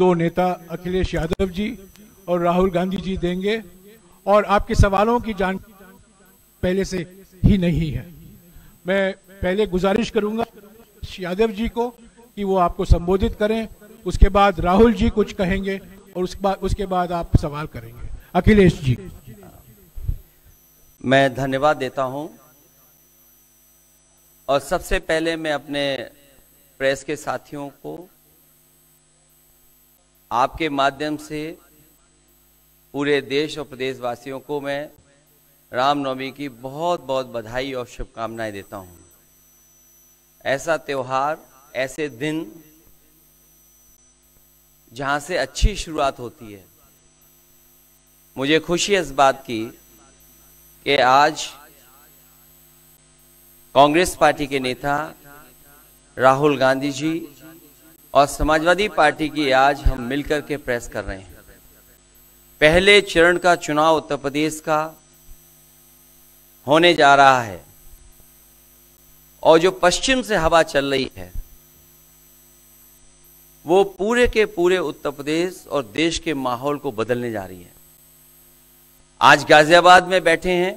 दो नेता अखिलेश यादव जी और राहुल गांधी जी देंगे, और आपके सवालों की जानकारी पहले से ही नहीं है। मैं पहले गुजारिश करूंगा यादव जी को कि वो आपको संबोधित करें, उसके बाद राहुल जी कुछ कहेंगे और उसके बाद आप सवाल करेंगे। अखिलेश जी। मैं धन्यवाद देता हूं, और सबसे पहले मैं अपने प्रेस के साथियों को आपके माध्यम से पूरे देश और प्रदेशवासियों को मैं रामनवमी की बहुत बहुत बधाई और शुभकामनाएं देता हूं। ऐसा त्योहार, ऐसे दिन जहां से अच्छी शुरुआत होती है। मुझे खुशी है इस बात की कि आज कांग्रेस पार्टी के नेता राहुल गांधी जी और समाजवादी पार्टी की आज हम मिलकर के प्रेस कर रहे हैं। पहले चरण का चुनाव उत्तर प्रदेश का होने जा रहा है, और जो पश्चिम से हवा चल रही है वो पूरे के पूरे उत्तर प्रदेश और देश के माहौल को बदलने जा रही है। आज गाजियाबाद में बैठे हैं।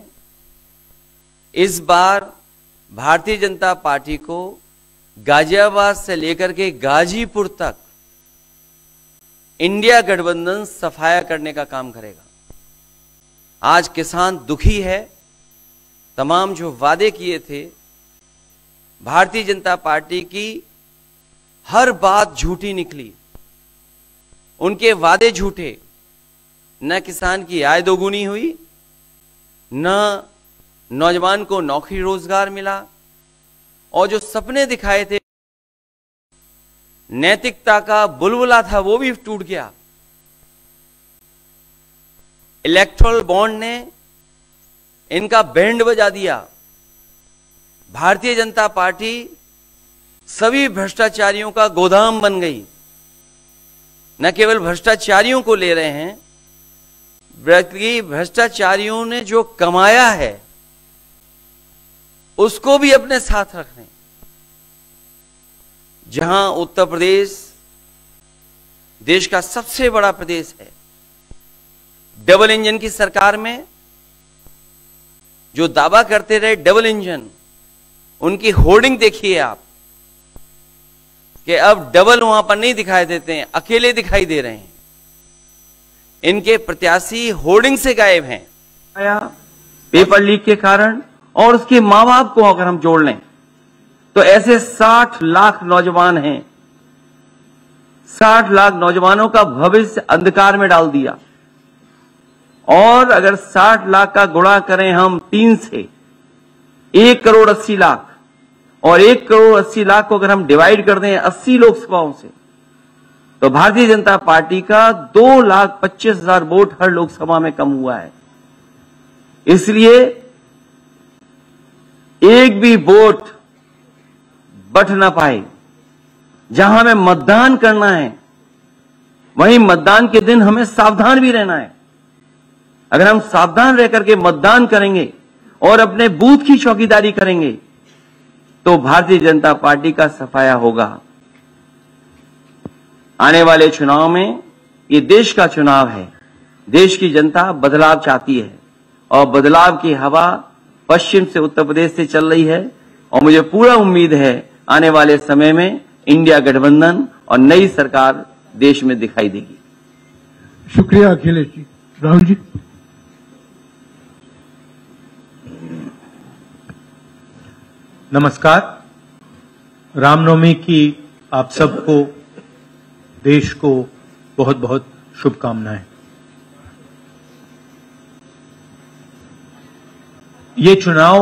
इस बार भारतीय जनता पार्टी को गाजियाबाद से लेकर के गाजीपुर तक इंडिया गठबंधन सफाया करने का काम करेगा। आज किसान दुखी है। तमाम जो वादे किए थे, भारतीय जनता पार्टी की हर बात झूठी निकली। उनके वादे झूठे। न किसान की आय दोगुनी हुई, न नौजवान को नौकरी रोजगार मिला, और जो सपने दिखाए थे, नैतिकता का बुलबुला था, वो भी टूट गया। इलेक्टोरल बॉन्ड ने इनका बैंड बजा दिया। भारतीय जनता पार्टी सभी भ्रष्टाचारियों का गोदाम बन गई। न केवल भ्रष्टाचारियों को ले रहे हैं, बल्कि भ्रष्टाचारियों ने जो कमाया है उसको भी अपने साथ रख रहे हैं। जहां उत्तर प्रदेश देश का सबसे बड़ा प्रदेश है, डबल इंजन की सरकार में जो दावा करते रहे डबल इंजन, उनकी होर्डिंग देखिए आप कि अब डबल वहां पर नहीं दिखाई देते हैं, अकेले दिखाई दे रहे हैं। इनके प्रत्याशी होर्डिंग से गायब हैं। पेपर लीक के कारण, और उसके मां बाप को अगर हम जोड़ लें तो ऐसे 60 लाख नौजवान हैं। 60 लाख नौजवानों का भविष्य अंधकार में डाल दिया। और अगर 60 लाख का गुणा करें हम 3 से, 1 करोड़ 80 लाख, और 1 करोड़ 80 लाख को अगर हम डिवाइड कर दें 80 लोकसभाओं से, तो भारतीय जनता पार्टी का 2,25,000 वोट हर लोकसभा में कम हुआ है। इसलिए एक भी वोट बट ना पाए। जहां हमें मतदान करना है, वहीं मतदान के दिन हमें सावधान भी रहना है। अगर हम सावधान रह करके मतदान करेंगे और अपने बूथ की चौकीदारी करेंगे, तो भारतीय जनता पार्टी का सफाया होगा। आने वाले चुनाव में, ये देश का चुनाव है, देश की जनता बदलाव चाहती है, और बदलाव की हवा पश्चिम से उत्तर प्रदेश से चल रही है। और मुझे पूरा उम्मीद है आने वाले समय में इंडिया गठबंधन और नई सरकार देश में दिखाई देगी। शुक्रिया अखिलेश जी। राहुल जी। नमस्कार। रामनवमी की आप सबको, देश को बहुत बहुत शुभकामनाएं। ये चुनाव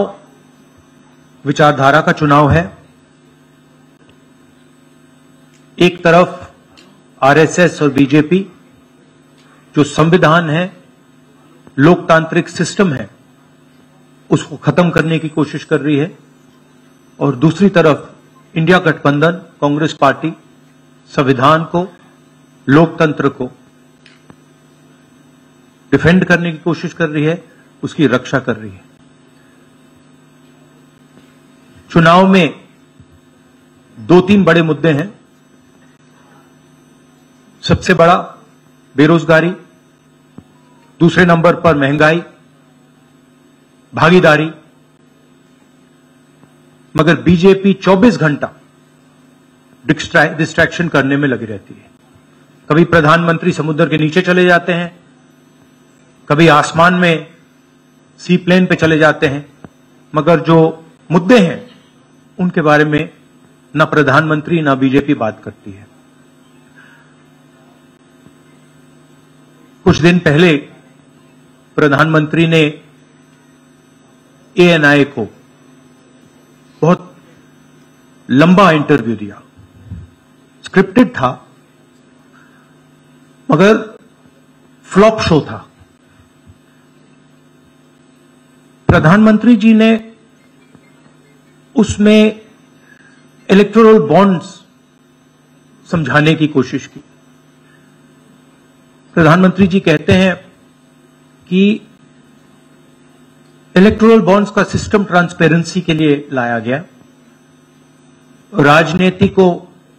विचारधारा का चुनाव है। एक तरफ आरएसएस और बीजेपी जो संविधान है, लोकतांत्रिक सिस्टम है, उसको खत्म करने की कोशिश कर रही है, और दूसरी तरफ इंडिया गठबंधन कांग्रेस पार्टी संविधान को, लोकतंत्र को डिफेंड करने की कोशिश कर रही है, उसकी रक्षा कर रही है। चुनाव में 2-3 बड़े मुद्दे हैं। सबसे बड़ा बेरोजगारी, दूसरे नंबर पर महंगाई, भागीदारी। मगर बीजेपी 24 घंटा डिस्ट्रैक्शन करने में लगी रहती है। कभी प्रधानमंत्री समुद्र के नीचे चले जाते हैं, कभी आसमान में सी प्लेन पे चले जाते हैं, मगर जो मुद्दे हैं उनके बारे में ना प्रधानमंत्री ना बीजेपी बात करती है। कुछ दिन पहले प्रधानमंत्री ने ANI को बहुत लंबा इंटरव्यू दिया, स्क्रिप्टेड था मगर फ्लॉप शो था। प्रधानमंत्री जी ने उसमें इलेक्टोरल बॉन्ड्स समझाने की कोशिश की। प्रधानमंत्री जी कहते हैं कि इलेक्टोरल बॉन्ड्स का सिस्टम ट्रांसपेरेंसी के लिए लाया गया, राजनीति को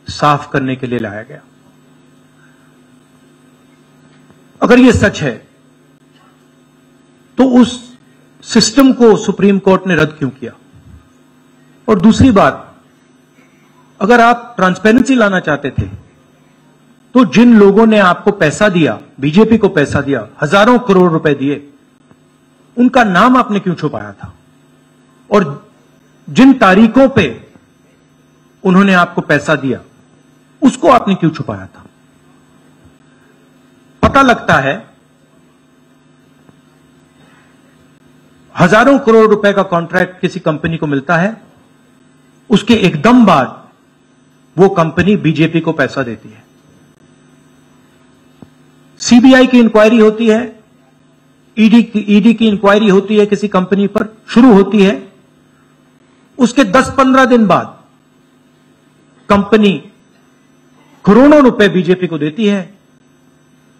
साफ करने के लिए लाया गया। अगर यह सच है तो उस सिस्टम को सुप्रीम कोर्ट ने रद्द क्यों किया? और दूसरी बात, अगर आप ट्रांसपेरेंसी लाना चाहते थे तो जिन लोगों ने आपको पैसा दिया, बीजेपी को पैसा दिया, हजारों करोड़ रुपए दिए, उनका नाम आपने क्यों छुपाया था? और जिन तारीखों पे उन्होंने आपको पैसा दिया उसको आपने क्यों छुपाया था? पता लगता है हजारों करोड़ रुपए का कॉन्ट्रैक्ट किसी कंपनी को मिलता है, उसके एकदम बाद वो कंपनी बीजेपी को पैसा देती है। सीबीआई की इंक्वायरी होती है, ईडी की इंक्वायरी होती है, किसी कंपनी पर शुरू होती है, उसके 10-15 दिन बाद कंपनी करोड़ों रुपए बीजेपी को देती है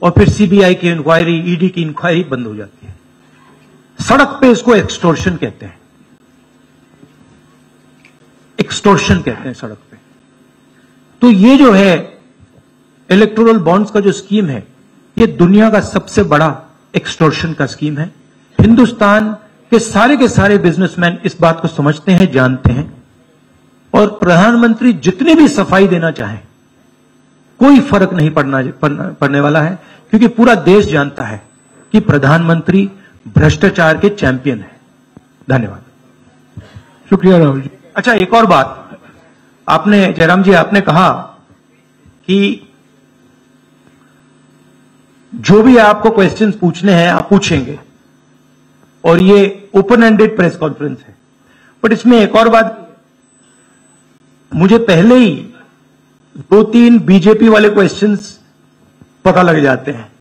और फिर सीबीआई की इंक्वायरी, ईडी की इंक्वायरी बंद हो जाती है। सड़क पे इसको एक्सटॉर्शन कहते हैं, एक्सटॉर्शन कहते हैं सड़क पे। तो ये जो है इलेक्टोरल बॉन्ड्स का जो स्कीम है, ये दुनिया का सबसे बड़ा एक्सटॉर्शन का स्कीम है। हिंदुस्तान के सारे बिजनेसमैन इस बात को समझते हैं, जानते हैं, और प्रधानमंत्री जितनी भी सफाई देना चाहें कोई फर्क नहीं पड़ने वाला है, क्योंकि पूरा देश जानता है कि प्रधानमंत्री भ्रष्टाचार के चैंपियन है। धन्यवाद। शुक्रिया राहुल जी। अच्छा, एक और बात, आपने जयराम जी आपने कहा कि जो भी आपको क्वेश्चंस पूछने हैं आप पूछेंगे और ये ओपन एंडेड प्रेस कॉन्फ्रेंस है। बट इसमें एक और बात, मुझे पहले ही 2-3 बीजेपी वाले क्वेश्चंस पता लग जाते हैं,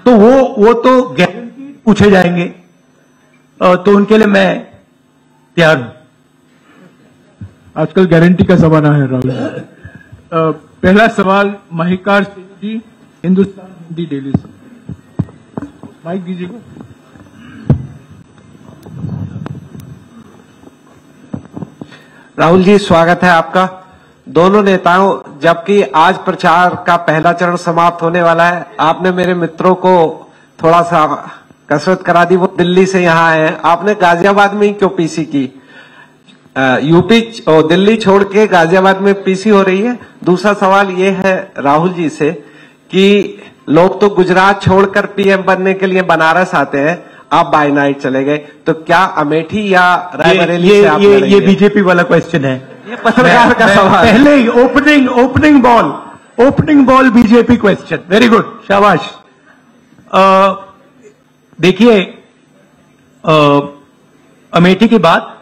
तो वो तो गारंटी पूछे जाएंगे, तो उनके लिए मैं तैयार हूं। आजकल गारंटी का जमाना है राहुल जी। पहला सवाल महिकार सिंह जी, हिंदुस्तान हिंदी डेली से। माइक दीजिएगा। राहुल जी, स्वागत है आपका। दोनों नेताओं, जबकि आज प्रचार का पहला चरण समाप्त होने वाला है, आपने मेरे मित्रों को थोड़ा सा कसरत करा दी, वो दिल्ली से यहाँ आए हैं। आपने गाजियाबाद में ही क्यों पीसी की? यूपी और दिल्ली छोड़ के गाजियाबाद में पीसी हो रही है। दूसरा सवाल ये है राहुल जी से कि लोग तो गुजरात छोड़कर पीएम बनने के लिए बनारस आते हैं, आप बाय नाइट चले गए, तो क्या अमेठी या रायबरेली से आप लड़ेंगे? ये बीजेपी वाला क्वेश्चन है, ये पत्रकार का सवाल। पहले ही opening ball BJP question. Very good, शाबाश। देखिए, अमेठी की बात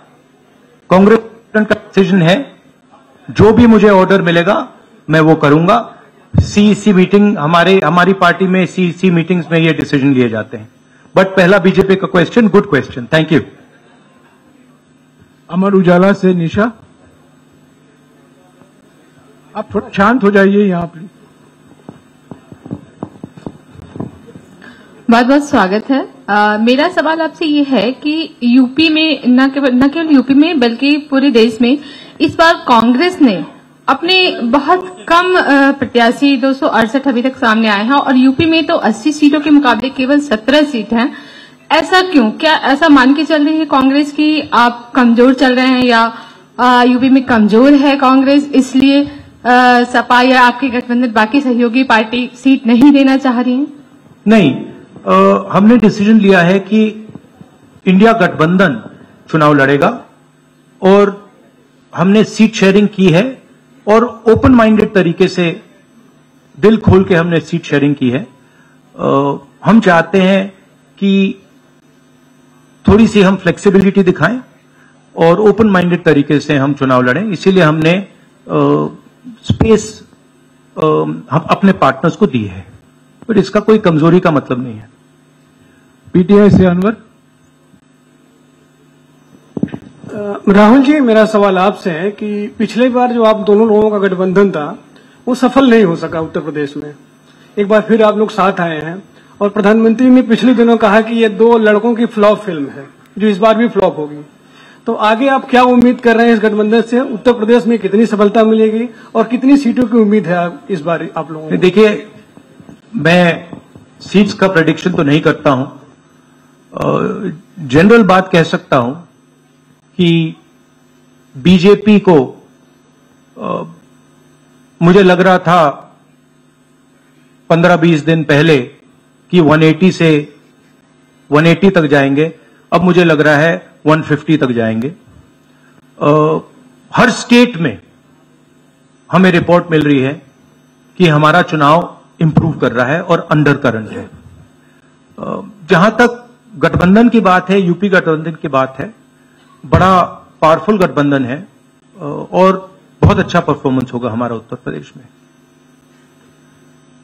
कांग्रेस का डिसीजन है, जो भी मुझे ऑर्डर मिलेगा मैं वो करूंगा। सीईसी मीटिंग, हमारी पार्टी में सीईसी मीटिंग्स में ये डिसीजन लिए जाते हैं। बट पहला बीजेपी का question, good question, thank you. Amar Ujala से निशा, आप थोड़ा शांत हो जाइए यहाँ प्लीज। बहुत बहुत स्वागत है। मेरा सवाल आपसे ये है कि यूपी में न केवल यूपी में बल्कि पूरे देश में इस बार कांग्रेस ने अपने बहुत कम प्रत्याशी 268 अभी तक सामने आए हैं और यूपी में तो 80 सीटों के मुकाबले केवल 17 सीट हैं। ऐसा क्यों? क्या ऐसा मान के चल रही है कांग्रेस की आप कमजोर चल रहे हैं या यूपी में कमजोर है कांग्रेस इसलिए सपा या आपके गठबंधन बाकी सहयोगी पार्टी सीट नहीं देना चाह रही है? नहीं, हमने डिसीजन लिया है कि इंडिया गठबंधन चुनाव लड़ेगा और हमने सीट शेयरिंग की है और ओपन माइंडेड तरीके से दिल खोल के हमने सीट शेयरिंग की है। हम चाहते हैं कि थोड़ी सी हम फ्लेक्सिबिलिटी दिखाएं और ओपन माइंडेड तरीके से हम चुनाव लड़ें, इसीलिए हमने स्पेस हम अपने पार्टनर्स को दी है, पर इसका कोई कमजोरी का मतलब नहीं है। पीटीआई से अनवर। राहुल जी, मेरा सवाल आपसे है कि पिछले बार जो आप दोनों लोगों का गठबंधन था वो सफल नहीं हो सका उत्तर प्रदेश में। एक बार फिर आप लोग साथ आए हैं और प्रधानमंत्री ने पिछले दिनों कहा कि ये दो लड़कों की फ्लॉप फिल्म है जो इस बार भी फ्लॉप होगी। तो आगे आप क्या उम्मीद कर रहे हैं इस गठबंधन से? उत्तर प्रदेश में कितनी सफलता मिलेगी और कितनी सीटों की उम्मीद है इस बार आप लोगों को? देखिए, मैं सीट्स का प्रेडिक्शन तो नहीं करता हूं, जनरल बात कह सकता हूं कि बीजेपी को मुझे लग रहा था 15-20 दिन पहले कि 180 से 180 तक जाएंगे, अब मुझे लग रहा है 150 तक जाएंगे। हर स्टेट में हमें रिपोर्ट मिल रही है कि हमारा चुनाव इंप्रूव कर रहा है और अंडर करंट है। जहां तक गठबंधन की बात है, यूपी गठबंधन की बात है, बड़ा पावरफुल गठबंधन है और बहुत अच्छा परफॉर्मेंस होगा हमारा उत्तर प्रदेश में।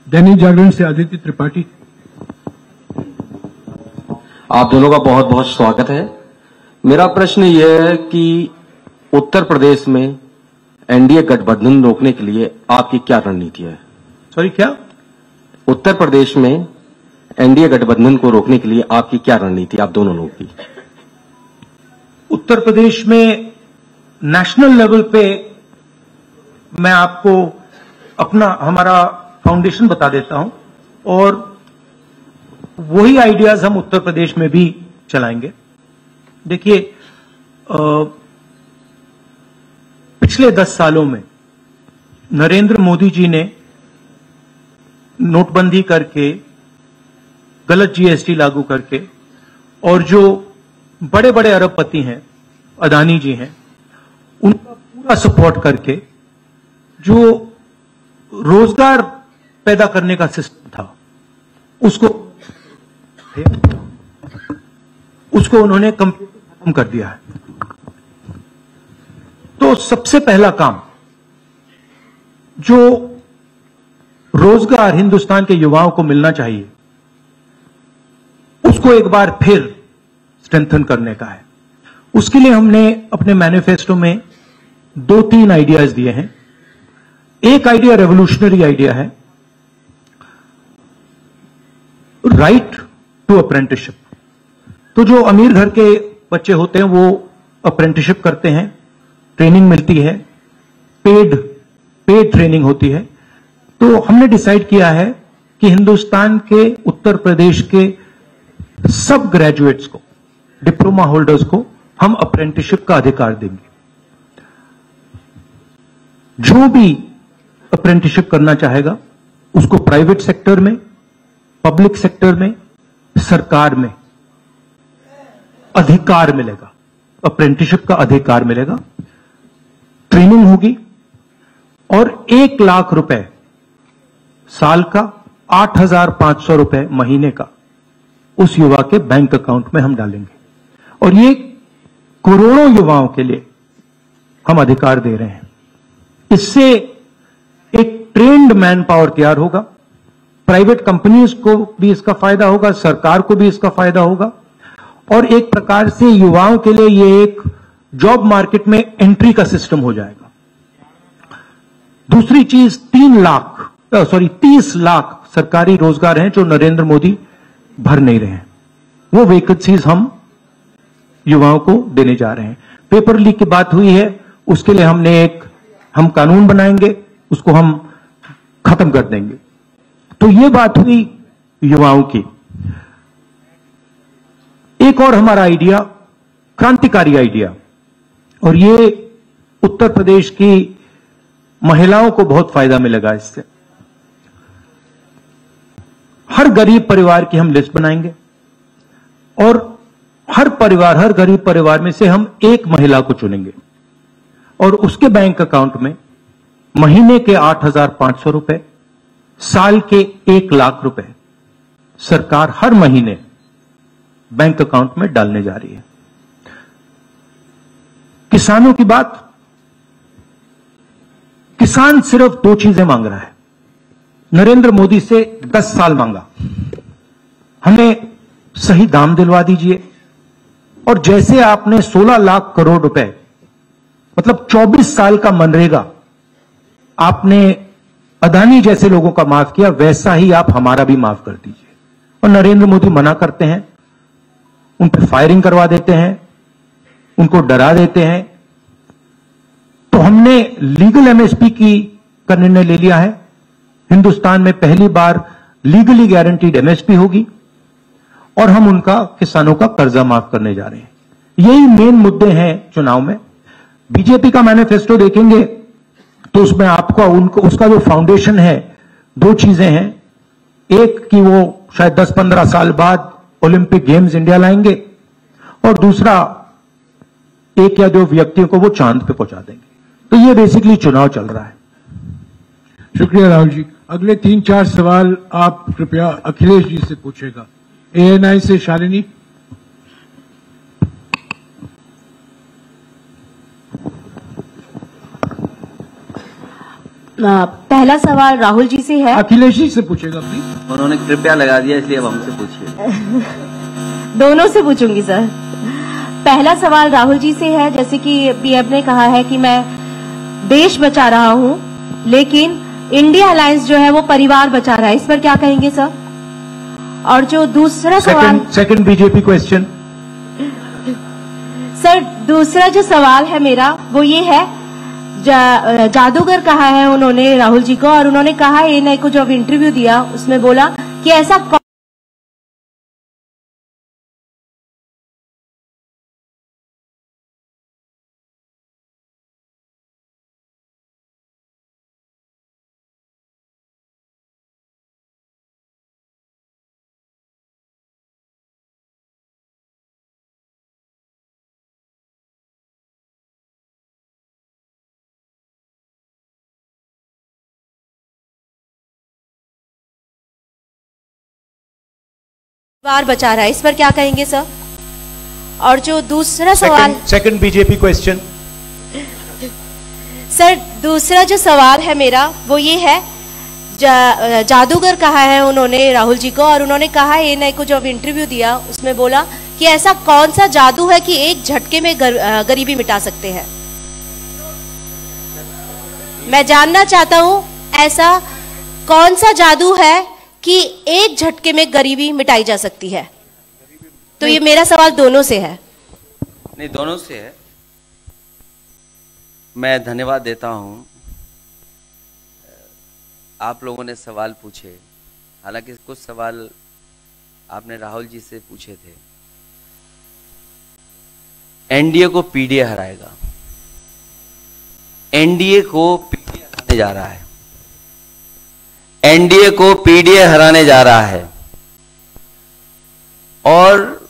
दैनिक जागरण से आदित्य त्रिपाठी। आप दोनों का बहुत बहुत स्वागत है। मेरा प्रश्न यह है कि उत्तर प्रदेश में एनडीए गठबंधन रोकने के लिए आपकी क्या रणनीति है? सॉरी, क्या? उत्तर प्रदेश में एनडीए गठबंधन को रोकने के लिए आपकी क्या रणनीति आप दोनों लोगों की? उत्तर प्रदेश में नेशनल लेवल पे मैं आपको हमारा फाउंडेशन बता देता हूं और वही आइडियाज हम उत्तर प्रदेश में भी चलाएंगे। देखिए, पिछले 10 सालों में नरेंद्र मोदी जी ने नोटबंदी करके, गलत जीएसटी लागू करके, और जो बड़े बड़े अरबपति हैं, अदानी जी हैं, उनका पूरा सपोर्ट करके जो रोजगार पैदा करने का सिस्टम था उसको उन्होंने खत्म कर दिया है। तो सबसे पहला काम जो रोजगार हिंदुस्तान के युवाओं को मिलना चाहिए उसको एक बार फिर स्ट्रेंथन करने का है। उसके लिए हमने अपने मैनिफेस्टो में 2-3 आइडियाज दिए हैं। एक आइडिया रेवोल्यूशनरी आइडिया है, राइट टू अप्रेंटिसशिप। तो जो अमीर घर के बच्चे होते हैं वो अप्रेंटिसशिप करते हैं, ट्रेनिंग मिलती है, पेड ट्रेनिंग होती है। तो हमने डिसाइड किया है कि हिंदुस्तान के उत्तर प्रदेश के सब ग्रेजुएट्स को, डिप्लोमा होल्डर्स को हम अप्रेंटिसशिप का अधिकार देंगे। जो भी अप्रेंटिसशिप करना चाहेगा उसको प्राइवेट सेक्टर में, पब्लिक सेक्टर में, सरकार में अधिकार मिलेगा, अप्रेंटिसशिप का अधिकार मिलेगा, ट्रेनिंग होगी और 1 लाख रुपए साल का, 8,500 रुपए महीने का उस युवा के बैंक अकाउंट में हम डालेंगे। और ये करोड़ों युवाओं के लिए हम अधिकार दे रहे हैं। इससे एक ट्रेन्ड मैन पावर तैयार होगा, प्राइवेट कंपनीज को भी इसका फायदा होगा, सरकार को भी इसका फायदा होगा और एक प्रकार से युवाओं के लिए ये एक जॉब मार्केट में एंट्री का सिस्टम हो जाएगा। दूसरी चीज 30 लाख सरकारी रोजगार हैं जो नरेंद्र मोदी भर नहीं रहे हैं, वो वैकेंसीज हम युवाओं को देने जा रहे हैं। पेपर लीक की बात हुई है, उसके लिए हमने एक हम कानून बनाएंगे, उसको हम खत्म कर देंगे। तो ये बात हुई युवाओं की। एक और हमारा आइडिया, क्रांतिकारी आइडिया, और ये उत्तर प्रदेश की महिलाओं को बहुत फायदा मिलेगा इससे। हर गरीब परिवार की हम लिस्ट बनाएंगे और हर गरीब परिवार में से हम एक महिला को चुनेंगे और उसके बैंक अकाउंट में महीने के 8,500 रुपए, साल के 1 लाख रुपए सरकार हर महीने बैंक अकाउंट में डालने जा रही है। किसानों की बात, किसान सिर्फ 2 चीजें मांग रहा है। नरेंद्र मोदी से 10 साल मांगा, हमें सही दाम दिलवा दीजिए, और जैसे आपने 16 लाख करोड़ रुपए, मतलब 24 साल का मनरेगा आपने अदानी जैसे लोगों का माफ किया, वैसा ही आप हमारा भी माफ कर दीजिए। और नरेंद्र मोदी मना करते हैं, उन पर फायरिंग करवा देते हैं, उनको डरा देते हैं। तो हमने लीगल एमएसपी का निर्णय ले लिया है। हिंदुस्तान में पहली बार लीगली गारंटीड एमएसपी होगी और हम उनका, किसानों का कर्जा माफ करने जा रहे हैं। यही मेन मुद्दे हैं चुनाव में। बीजेपी का मैनिफेस्टो देखेंगे तो उसमें आपको उसका जो फाउंडेशन है, 2 चीजें हैं। एक कि वो शायद 10-15 साल बाद ओलंपिक गेम्स इंडिया लाएंगे, और दूसरा एक या 2 व्यक्तियों को वो चांद पे पहुंचा देंगे। तो ये बेसिकली चुनाव चल रहा है। शुक्रिया राहुल जी। अगले 3-4 सवाल आप कृपया अखिलेश जी से पूछेगा। एएनआई से शालिनी। पहला सवाल राहुल जी से है। अखिलेश जी से पूछेगा प्लीज। उन्होंने कृपया लगा दिया, इसलिए अब हमसे पूछिए। दोनों से पूछूंगी सर। पहला सवाल राहुल जी से है, जैसे कि पीएम ने कहा है कि मैं देश बचा रहा हूं, लेकिन इंडिया अलायंस जो है वो परिवार बचा रहा है, इस पर क्या कहेंगे सर? और जो दूसरा सवाल, सेकंड बीजेपी क्वेश्चन। सर दूसरा जो सवाल है मेरा वो ये है, जादूगर कहा है उन्होंने राहुल जी को, और उन्होंने कहा एएनआई को जब इंटरव्यू दिया उसमें बोला कि ऐसा परिवार बचा रहा है, इस पर क्या कहेंगे सर? और जो दूसरा सवाल, सेकंड बीजेपी क्वेश्चन। सर दूसरा जो सवाल है मेरा वो ये है, जादूगर कहा है उन्होंने राहुल जी को, और उन्होंने कहा एएनआई को जब इंटरव्यू दिया उसमें बोला कि ऐसा कौन सा जादू है कि एक झटके में गरीबी मिटा सकते हैं। मैं जानना चाहता हूं ऐसा कौन सा जादू है कि एक झटके में गरीबी मिटाई जा सकती है। तो ये मेरा सवाल दोनों से है। नहीं, दोनों से है। मैं धन्यवाद देता हूं, आप लोगों ने सवाल पूछे। हालांकि कुछ सवाल आपने राहुल जी से पूछे थे। एनडीए को पीडीए हराएगा, एनडीए को पीडीए हराने जा रहा है, एनडीए को पीडीए हराने जा रहा है। और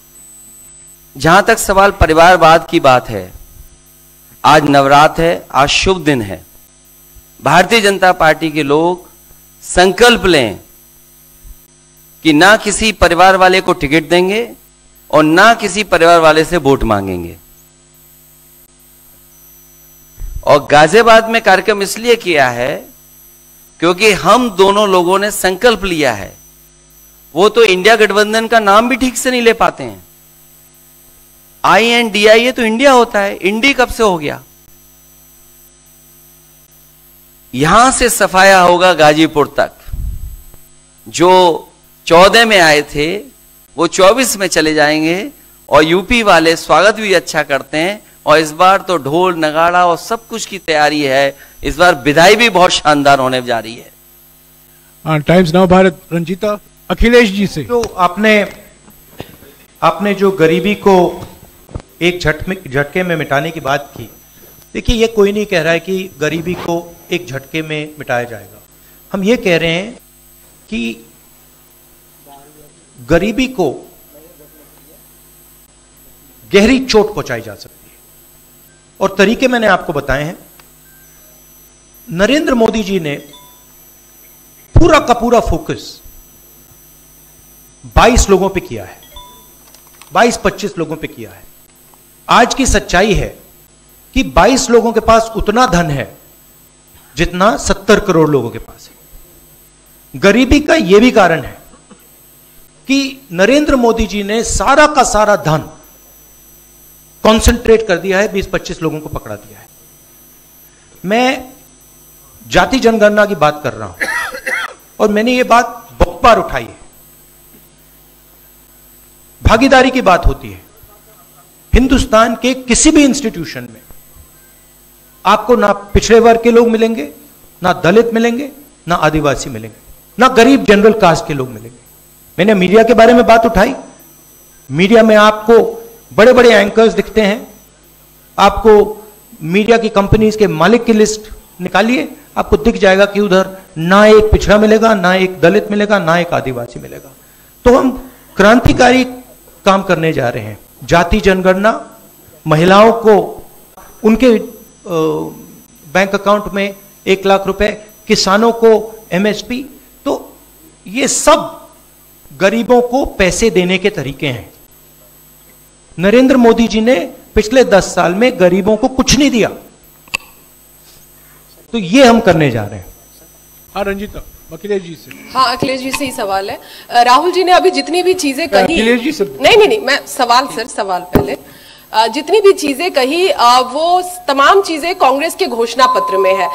जहां तक सवाल परिवारवाद की बात है, आज नवरात्र है, आज शुभ दिन है। भारतीय जनता पार्टी के लोग संकल्प लें कि ना किसी परिवार वाले को टिकट देंगे और ना किसी परिवार वाले से वोट मांगेंगे। और गाजियाबाद में कार्यक्रम इसलिए किया है क्योंकि हम दोनों लोगों ने संकल्प लिया है। वो तो इंडिया गठबंधन का नाम भी ठीक से नहीं ले पाते हैं। INDIA तो इंडिया होता है, इंडी कब से हो गया? यहां से सफाया होगा गाजीपुर तक। जो 14 में आए थे वो 24 में चले जाएंगे, और यूपी वाले स्वागत भी अच्छा करते हैं। और इस बार तो ढोल नगाड़ा और सब कुछ की तैयारी है इस बार विदाई भी बहुत शानदार होने जा रही है। टाइम्स नाउ भारत, रंजीता अखिलेश जी से। तो आपने जो गरीबी को एक झटके में मिटाने की बात की, देखिए ये कोई नहीं कह रहा है कि गरीबी को एक झटके में मिटाया जाएगा। हम ये कह रहे हैं कि गरीबी को गहरी चोट पहुंचाई जा सकती है, और तरीके मैंने आपको बताए हैं। नरेंद्र मोदी जी ने पूरा का पूरा फोकस 22 लोगों पे किया है, 22-25 लोगों पे किया है। आज की सच्चाई है कि 22 लोगों के पास उतना धन है जितना 70 करोड़ लोगों के पास है। गरीबी का यह भी कारण है कि नरेंद्र मोदी जी ने सारा का सारा धन कॉन्सेंट्रेट कर दिया है, 20-25 लोगों को पकड़ा दिया है। मैं जाति जनगणना की बात कर रहा हूं और मैंने ये बात बहुत बार उठाई है। भागीदारी की बात होती है। हिंदुस्तान के किसी भी इंस्टीट्यूशन में आपको ना पिछड़े वर्ग के लोग मिलेंगे, ना दलित मिलेंगे, ना आदिवासी मिलेंगे, ना गरीब जनरल कास्ट के लोग मिलेंगे। मैंने मीडिया के बारे में बात उठाई। मीडिया में आपको बड़े बड़े एंकर्स दिखते हैं। आपको मीडिया की कंपनीज के मालिक की लिस्ट निकालिए, आपको दिख जाएगा कि उधर ना एक पिछड़ा मिलेगा, ना एक दलित मिलेगा, ना एक आदिवासी मिलेगा। तो हम क्रांतिकारी काम करने जा रहे हैं। जाति जनगणना, महिलाओं को उनके बैंक अकाउंट में 1 लाख रुपए, किसानों को एमएसपी, तो ये सब गरीबों को पैसे देने के तरीके हैं। नरेंद्र मोदी जी ने पिछले 10 साल में गरीबों को कुछ नहीं दिया, तो ये हम करने जा रहे हैं। हाँ रंजीता, अखिलेश जी से। हाँ, अखिलेश जी से ही सवाल है। राहुल जी ने अभी जितनी भी चीजें कही, अखिलेश जी से। नहीं, मैं सवाल पहले जितनी भी चीजें कही वो तमाम चीजें कांग्रेस के घोषणा पत्र में है।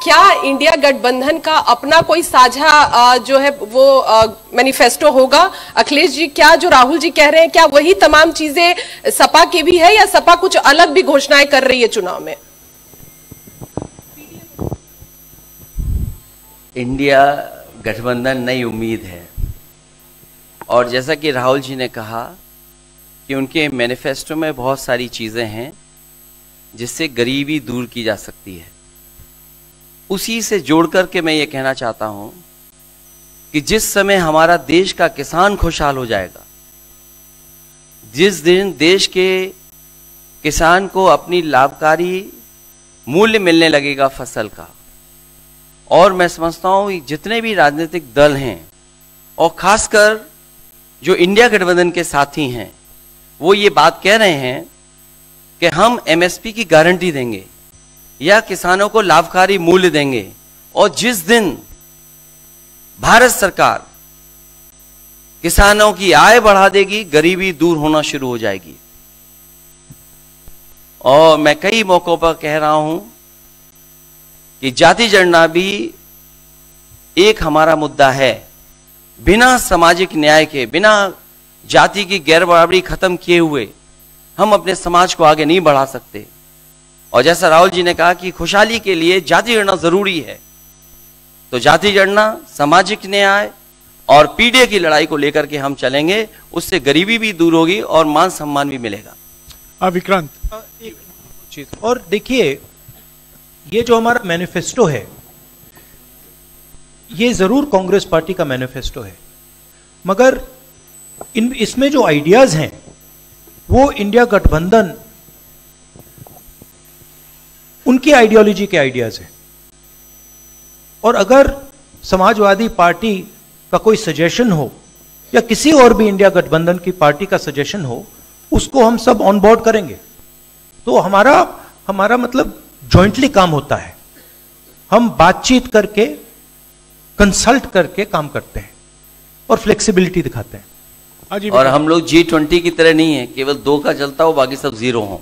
क्या इंडिया गठबंधन का अपना कोई साझा जो है वो मैनिफेस्टो होगा? अखिलेश जी, क्या जो राहुल जी कह रहे हैं क्या वही तमाम चीजें सपा की भी है, या सपा कुछ अलग भी घोषणाएं कर रही है चुनाव में? इंडिया गठबंधन नई उम्मीद है, और जैसा कि राहुल जी ने कहा कि उनके मैनिफेस्टो में बहुत सारी चीजें हैं जिससे गरीबी दूर की जा सकती है। उसी से जोड़ करके मैं ये कहना चाहता हूं कि जिस समय हमारा देश का किसान खुशहाल हो जाएगा, जिस दिन देश के किसान को अपनी लाभकारी मूल्य मिलने लगेगा फसल का, और मैं समझता हूं जितने भी राजनीतिक दल हैं और खासकर जो इंडिया गठबंधन के साथी हैं, वो ये बात कह रहे हैं कि हम एमएसपी की गारंटी देंगे या किसानों को लाभकारी मूल्य देंगे, और जिस दिन भारत सरकार किसानों की आय बढ़ा देगी, गरीबी दूर होना शुरू हो जाएगी। और मैं कई मौकों पर कह रहा हूं कि जाति जनगणना भी एक हमारा मुद्दा है। बिना सामाजिक न्याय के, बिना जाति की गैर बराबरी खत्म किए हुए हम अपने समाज को आगे नहीं बढ़ा सकते। और जैसा राहुल जी ने कहा कि खुशहाली के लिए जाति जनगणना जरूरी है, तो जाति जनगणना, सामाजिक न्याय और पीढ़ी की लड़ाई को लेकर के हम चलेंगे। उससे गरीबी भी दूर होगी और मान सम्मान भी मिलेगा। विक्रांत, एक चीज और देखिए, ये जो हमारा मैनिफेस्टो है, ये जरूर कांग्रेस पार्टी का मैनिफेस्टो है, मगर इसमें जो आइडियाज हैं वो इंडिया गठबंधन उनकी आइडियोलॉजी के आइडियाज हैं। और अगर समाजवादी पार्टी का कोई सजेशन हो या किसी और भी इंडिया गठबंधन की पार्टी का सजेशन हो, उसको हम सब ऑन बोर्ड करेंगे। तो हमारा मतलब जॉइंटली काम होता है। हम बातचीत करके, कंसल्ट करके काम करते हैं और फ्लेक्सिबिलिटी दिखाते हैं। और हम लोग G20 की तरह नहीं है, केवल 2 का चलता हो, बाकी सब 0 हो।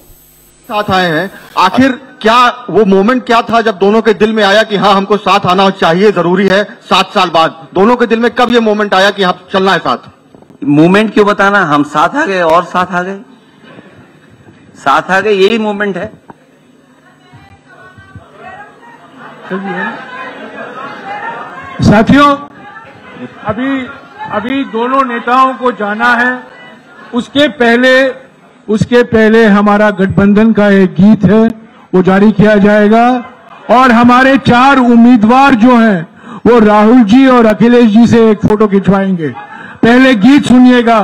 साथ आए हैं, आखिर क्या वो मोमेंट क्या था जब दोनों के दिल में आया कि हाँ हमको साथ आना चाहिए, जरूरी है? 7 साल बाद दोनों के दिल में कब ये मोमेंट आया कि हाँ चलना है साथ? मूवमेंट क्यों बताना, हम साथ आ गए और साथ आ गए, यही मूवमेंट है। साथियों, अभी दोनों नेताओं को जाना है। उसके पहले हमारा गठबंधन का एक गीत है, वो जारी किया जाएगा और हमारे 4 उम्मीदवार जो हैं वो राहुल जी और अखिलेश जी से एक फोटो खिंचवाएंगे। पहले गीत सुनिएगा।